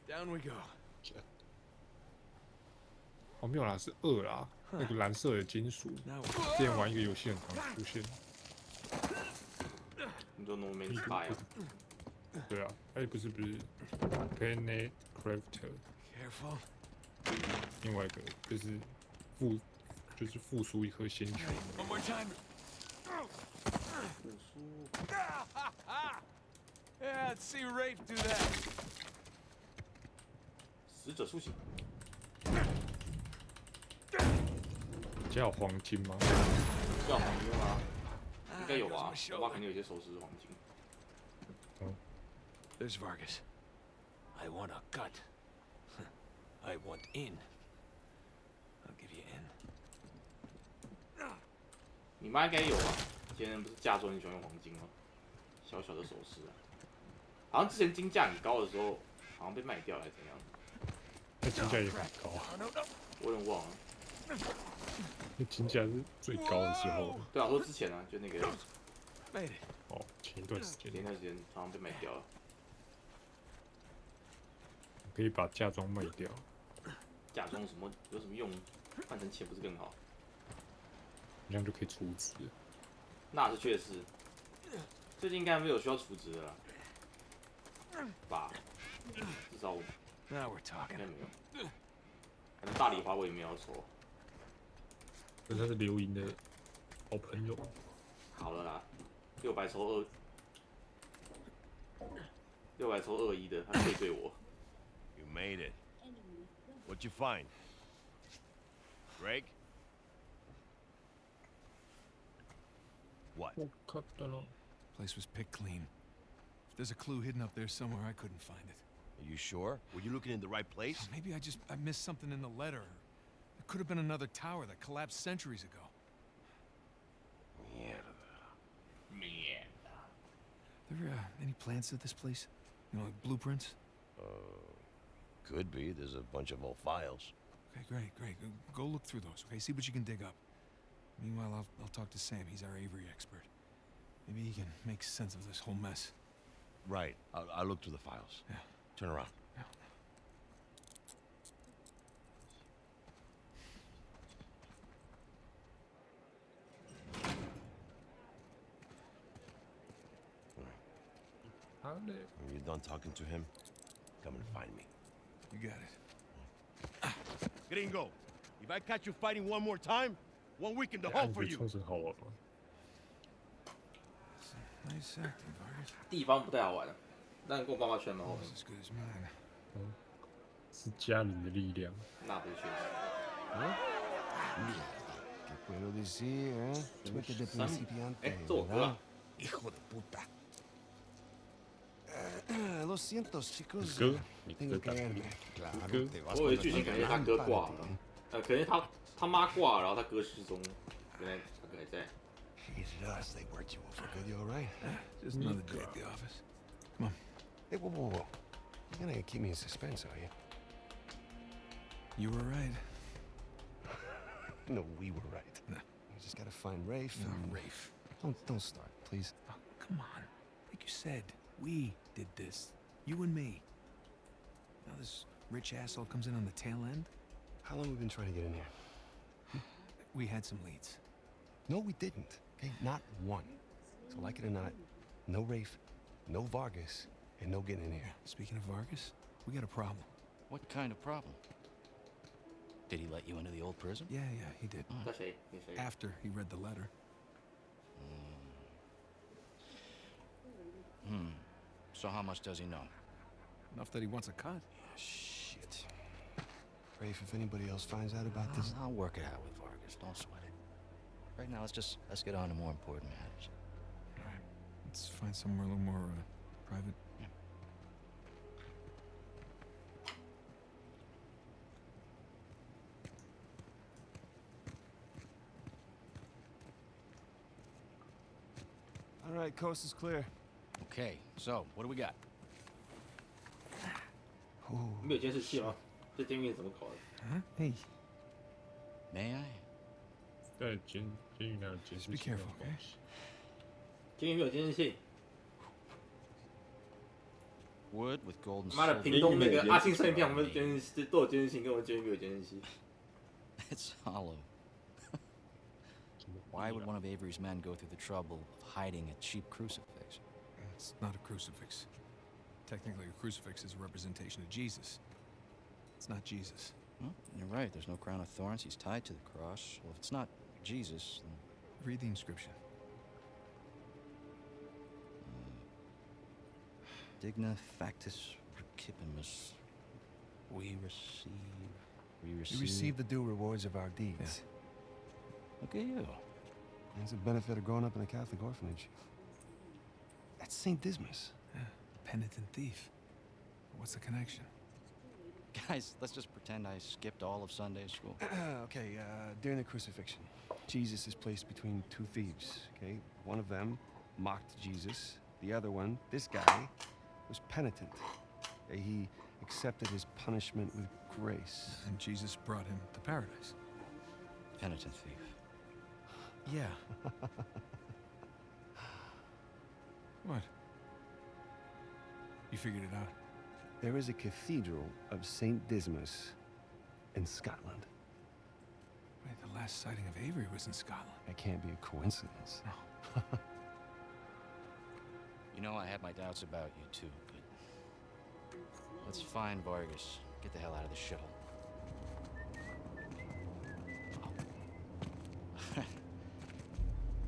Down we go. 哦，没有啦，是2啦，那个蓝色的金属。之前玩一个游戏很常出现。你说 No Man's Sky 啊？对啊，哎，不是 Planet Crafter， Careful. 另外一个就是复苏一颗星球。One more time. 复苏。Yeah, let's see Rafe do that. 死者苏醒。家有黄金吗？要黄金吗？应该有吧，我妈肯定有一些首饰是黄金。There's Vargas. I want a cut. I want in. I'll give you in. 你妈应该有吧？以前不是嫁妆很喜欢用黄金吗？小小的首饰啊，好像之前金价很高的时候，好像被卖掉还是怎样？那金价也很高，我有点忘了。那金价是最高的时候。对啊，说之前啊，就那个哦，前一段时间，好像被卖掉了。可以把嫁妆卖掉。嫁妆什么有什么用？换成钱不是更好？这样就可以储值。那是确实，最近应该没有需要储值的了吧？至少我 Now we're 应 talking. 该没有。反正大礼花我也没有要抽。可是他是刘莹的好朋友。好了啦，600抽2，600抽21的，他可以对我。You made it. What'd you find? Greg? What? 我靠，等了。 Place was picked clean. If there's a clue hidden up there somewhere, I couldn't find it. Are you sure? Were you looking in the right place? Maybe I missed something in the letter. It could have been another tower that collapsed centuries ago. There any plans to this place? You know, like blueprints? Could be. There's a bunch of old files. Okay, great. Go look through those, okay? See what you can dig up. Meanwhile, I'll talk to Sam. He's our Avery expert. Maybe he can make sense of this whole mess. Right. I'll look through the files. Yeah. Turn around. Yeah. When you're done talking to him, come and find me. You got it. Gringo, if I catch you fighting one more time, 1 week in the hole for you. Nice acting, Vargas. 地方不太好玩，但跟我爸妈圈蛮好玩。 Almost as good as mine. 是家人的力量。那不是确实。 ¿Qué puedo decir, eh? Suerte de principiante, 这我哥啊。 Hijo de puta. Lo siento, chicos. 哥，你 Tengo 哥 que 打 irme. 你 Claro, 哥 te vas 我以为 con 剧情 la 感觉他 gran 哥挂 parte. 了，可能他妈挂了，然后他哥失踪，原来他哥还在。 Jesus, they worked you over good, you alright? Just another day at the office. Come on. Hey, whoa. You're gonna keep me in suspense, are you? You were right. No, we were right. No. You just gotta find Rafe. No, Rafe. Don't start, please. Oh, come on. Like you said, we did this. You and me. Now this rich asshole comes in on the tail end. How long have we been trying to get in here? We had some leads. No, we didn't. Okay, not one. So like it or not, no Rafe, no Vargas, and no getting in here. Speaking of Vargas, we got a problem. What kind of problem? Did he let you into the old prison? Yeah, he did. 那谁？你谁？ After he read the letter. So how much does he know? Enough that he wants a cut. Shit. Rafe, if anybody else finds out about this... I'll work it out with Vargas. Don't sweat it. Right now, let's get on to more important matters. All right. Let's find somewhere a little more private. Yeah. All right, coast is clear. Okay, so what do we got? 你们有监视器吗？这监狱怎么搞的？ Huh? Hey, May I? 在监狱那有监视 be 器那 careful, 种 okay? 东西。监狱没有监视器。wood with gold and 妈的， silver. 屏东那个阿信生鱼片，我们监视都有监视器，跟我们监视没有监视器。It's hollow. Why would one of Avery's men go through the trouble of hiding a cheap crucifix? It's not a crucifix. Technically, a crucifix is a representation of Jesus. It's not Jesus. Well, you're right. There's no crown of thorns. He's tied to the cross. Well, if it's not Jesus, then... Read the inscription. Digna factus recipimus. We receive the due rewards of our deeds. Yeah. Look at you. That's the benefit of growing up in a Catholic orphanage. That's St. Dismas. Yeah, penitent thief. What's the connection? Guys, let's just pretend I skipped all of Sunday school. Okay, during the crucifixion, Jesus is placed between two thieves, okay? One of them mocked Jesus. The other one, this guy, was penitent. He accepted his punishment with grace. And Jesus brought him to paradise. Penitent thief. Yeah. What? You figured it out? There is a cathedral of St. Dismas in Scotland. Wait, the last sighting of Avery was in Scotland. That can't be a coincidence. No. You know, I had my doubts about you too, but let's find Vargas. Get the hell out of this shithole.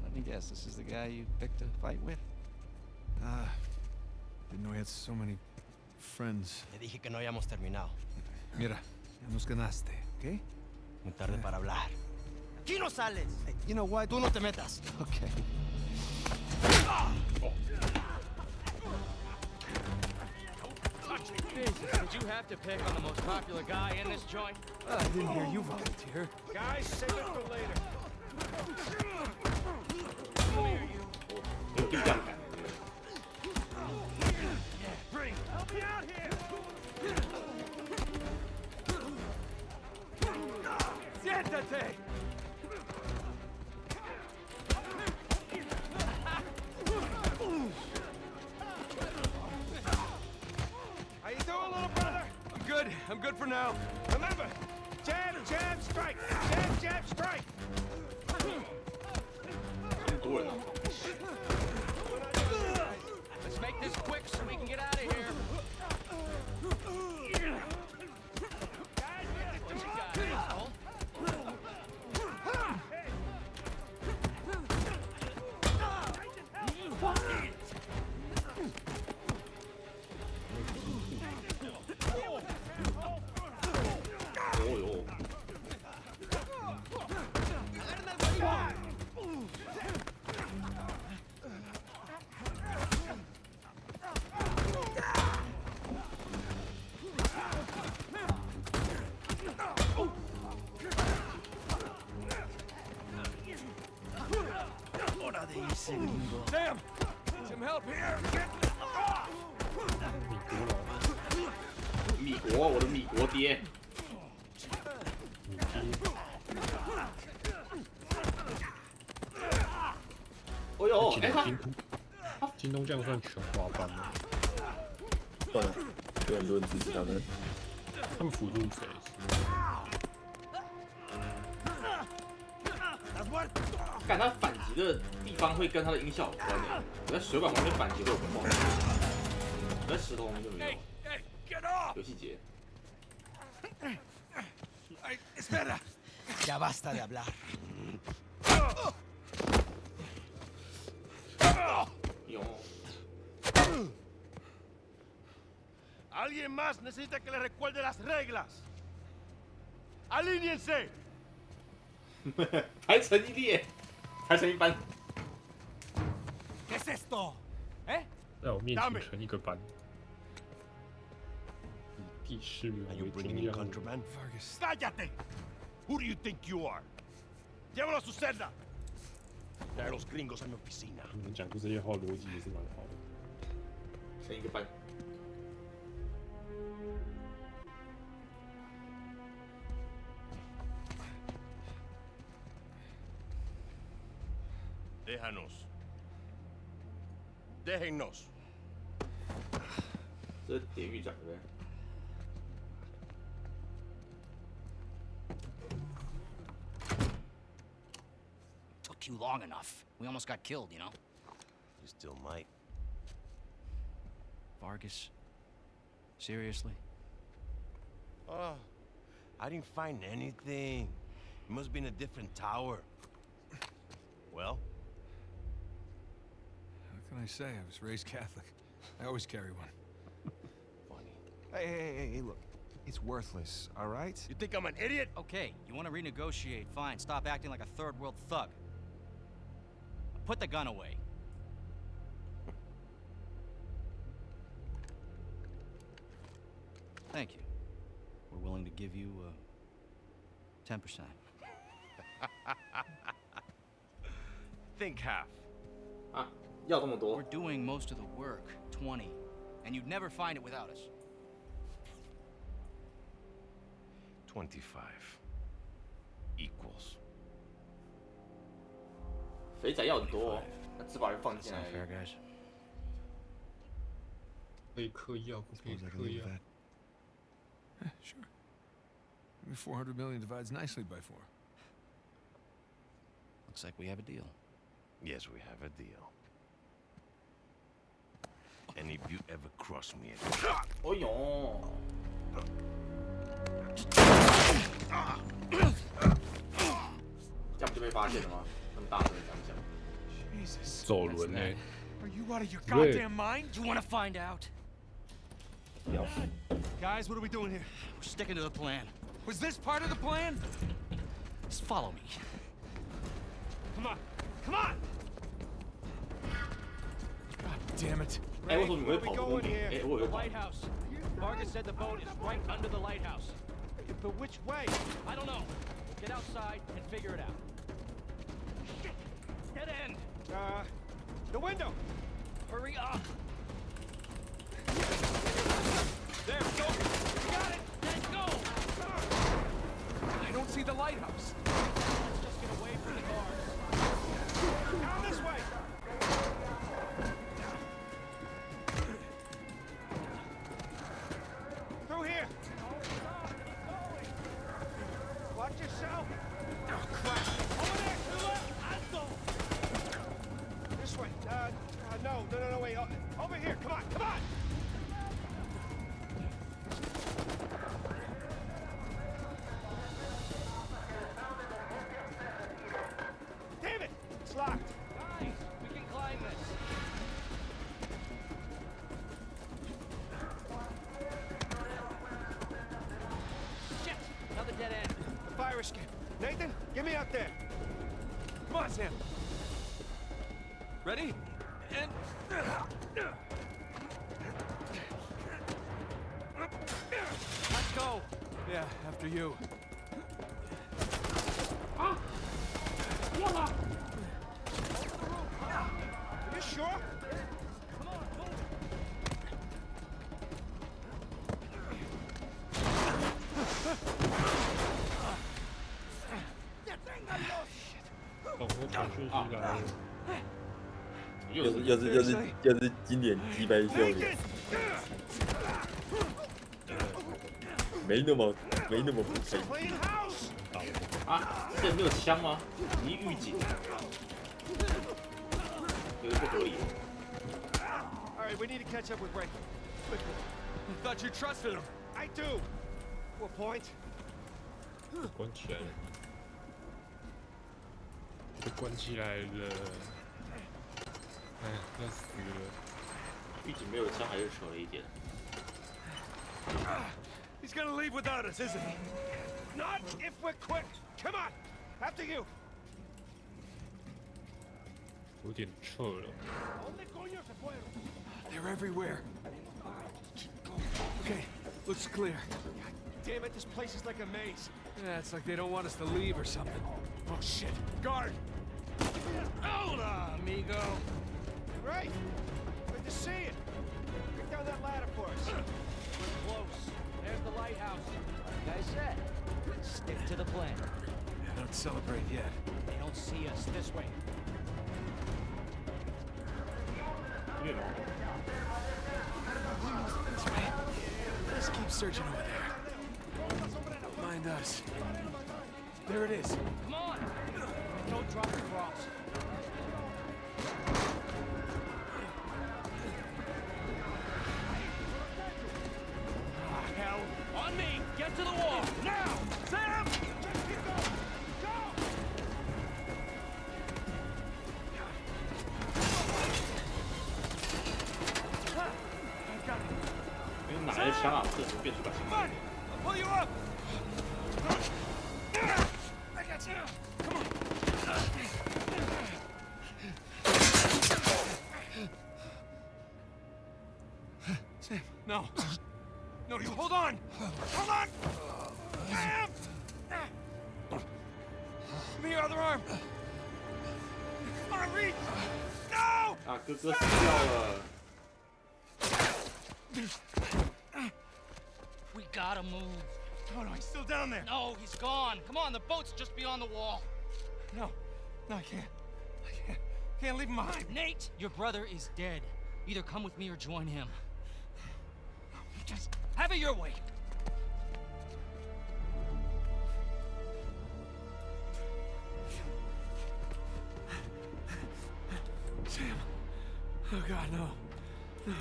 Let me guess, this is the guy you picked a fight with? Didn't know he had so many friends. Te dije que no habíamos terminado. Mira, ya nos ganaste, ¿ok? Muy tarde para hablar. Aquí no sales. Hey, you know what? Tú no te metas. Okay. Jesus, did you have to pick on the most popular guy in this joint? I didn't hear you volunteer. Guys, save it for later. Help me out here! Siéntate! How you doing, little brother? I'm good for now. Remember, jab, jab, strike. Jab, jab, strike. 很多人啊。 Let's make this quick so we can get out of here. What you got, asshole? Sam! Some help here! 米国，我的米国爹。哦呦，哎他京东这样算全华班吗？算了，有很多人支持他们。他们辅助谁？看他反击的地方会跟他的音效有关诶。我在水管旁边反击会有个梦，我在石头旁边就没有。有细节。 Espera! Ya basta de hablar. 有。 Alguien más necesita que le recuerde las reglas. ¡Alíñense! 排成一列，排成一班。 ¿Qué es esto? ¿Eh? 在我面前成一个班，以第10名 Are 为 you 中 bringing in 央。 contraband? Vargas. ¡Cállate! Who do you think you are? Llévalo a su celda. Trae a los gringos a mi oficina. 你们讲出这些话逻辑也是蛮好的。成一个班。 Déjanos. Déjennos. 这典狱长对不对？ Took you long enough. We almost got killed, you know? You still might. Vargas? Seriously? Oh, I didn't find anything. It must be in a different tower. Well? What can I say? I was raised Catholic. I always carry one. Funny. Hey, look. It's worthless, all right? You think I'm an idiot? Okay, you want to renegotiate? Fine. Stop acting like a third world thug. Put the gun away. Thank you. We're willing to give you 10%. Think half. 啊，要这么多 We're？ doing most of the work, 20, and you'd never find it without us. 25 equals. 肥仔要很多哦，那只把人放进 Sound 来。 fair, guys? 可以嗑药，不可以 Suppose I can 嗑 live 药 with。that. Sure. Maybe 400 million divides nicely by 4. Looks like we have a deal. Yes, we have a deal. And if you ever cross me again. 哦呦，这样不就被发现了吗？那么大声的讲讲。 Jesus. 走轮呢？ Are you out of your Wait. goddamn mind? You want to find out? Guys, what are we doing here? We're sticking to the plan. Was this part of the plan? Just follow me. Come on! Come on! God damn it. 哎，为什么你会 Where we 跑步 going 你？ here? 哎，我有 The 跑。 lighthouse. Vargas said the boat is right under the lighthouse. But which way? I don't know. Get outside and figure it out. Shit! Dead end! The window! Hurry up! There, go! You got it! Let's go! I don't see the lighthouse. Let's just get away from the guards. Down this way! Through here! Watch yourself! Oh, crap! Over there! To the left! This way. No, wait. Over here, come on! Damn it! It's locked. Guys, we can climb this. Shit! Another dead end. The fire escape. Nathan, get me out there. Come on, Sam. Ready? And... Let's go. Yeah, after you. Are you sure? Come on, move.哦，我跑讯息来了。要是经典击败笑脸，没那么不配。 Clean house! 啊，这没有枪吗？你预警，有点不合理。 All right, we need to catch up with Ray. Quickly. I thought you trusted him. I do. To a point. 关起来了，被关起来了。哎，要死了！预警没有枪还是扯了一点。 He's gonna leave without us, isn't he? Not if we're quick. Come on. After you. 有点撤了。 ¿Dónde coño se fueron? They're everywhere. Okay, looks clear. Damn it, this place is like a maze. Yeah, it's like they don't want us to leave or something. Oh shit! Guard! Hola, amigo. Ray, good to see you. Bring down that ladder for us. We're close. There's the lighthouse. Like I said, stick to the plan. Don't celebrate yet. They don't see us this way. 虐猫。 Let's keep searching over there. Mind us. There it is. Come on! Don't drop the cross. Hell, on me! Get to the wall! Now! Sam! Keep going! Go! 因为哪来的枪啊？这时候变出把枪。 I'll pull you up. I got you. Come on. Sam, no. No, you hold on. Hold on. Sam! Give me your other arm. Come on, reach. No! 啊，哥哥死掉了。 We gotta move. Oh, no, he's still down there. No, he's gone. Come on, the boat's just beyond the wall. No, I can't. Can't leave him behind. Nate, your brother is dead. Either come with me or join him. Just have it your way. Sam. Oh, God, no. No.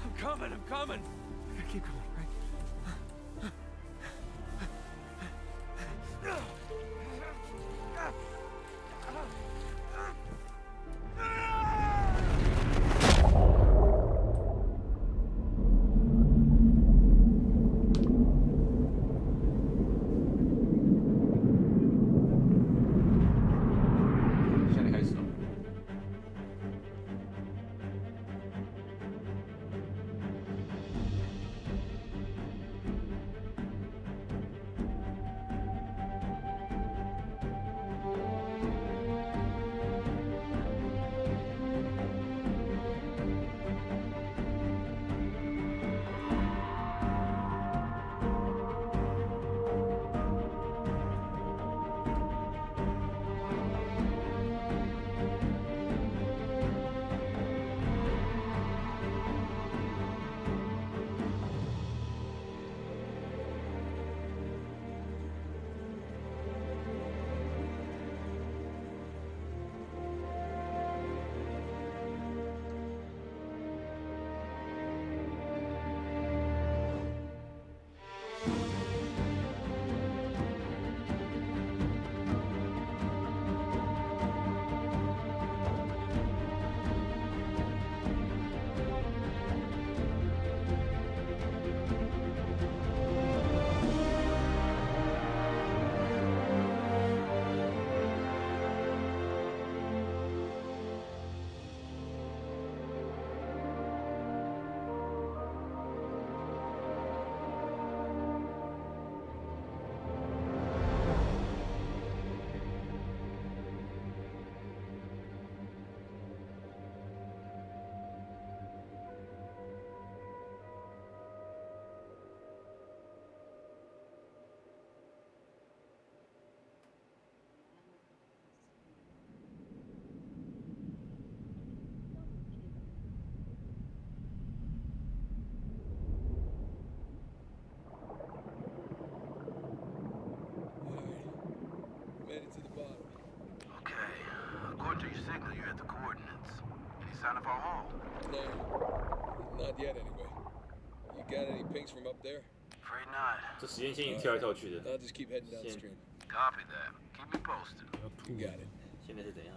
I'm coming. I gotta keep going, right? sign of our haul? No, not yet anyway. You got any pings from up there? Afraid not. 这时间线一直跳来跳去的。 I'll just keep heading downstream. Copy that. Keep me posted. You got it. 现在是怎样？